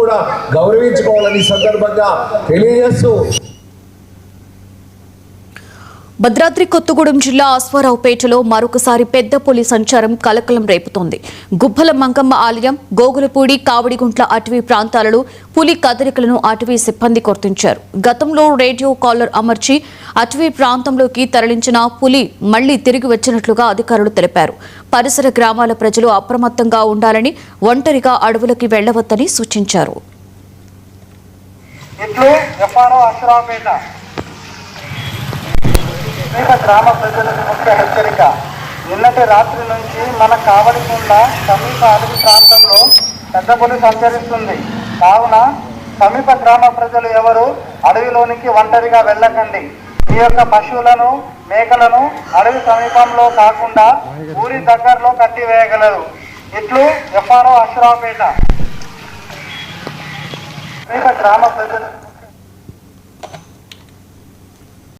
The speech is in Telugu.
కూడా గౌరవించుకోవాలని సందర్భంగా తెలియజేస్తూ భద్రాద్రి కొత్తగూడెం జిల్లా అశ్వారావుపేటలో మరొకసారి పెద్ద పులి సంచారం కలకలం రేపుతోంది. గుబ్బల మంగమ్మ ఆలయం, గోగులపూడి, కావడిగుంట్ల అటవీ ప్రాంతాలలో పులి కదలికలను అటవీ సిబ్బంది గుర్తించారు. గతంలో రేడియో కాలర్ అమర్చి అటవీ ప్రాంతంలోకి తరలించిన పులి మళ్లీ తిరిగి వచ్చినట్లుగా అధికారులు తెలిపారు. పరిసర గ్రామాల ప్రజలు అప్రమత్తంగా ఉండాలని, ఒంటరిగా అడవులకి వెళ్లవద్దని సూచించారు. గ్రామ ప్రజలకు ముఖ్య హెచ్చరిక. నిన్నటి రాత్రి నుంచి మన కావడిగుండ్ల సమీప అడవి ప్రాంతంలో పెద్ద పులి సంచరిస్తుంది. కావున సమీప గ్రామ ప్రజలు ఎవరు అడవిలోనికి ఒంటరిగా వెళ్ళకండి. మీ యొక్క పశువులను, మేకలను అడవి సమీపంలో కాకుండా ఊరి దగ్గరలో కట్టివేయగలరు. ఇట్లు FRO అశ్వారావుపేట. సమీప గ్రామ ప్రజలు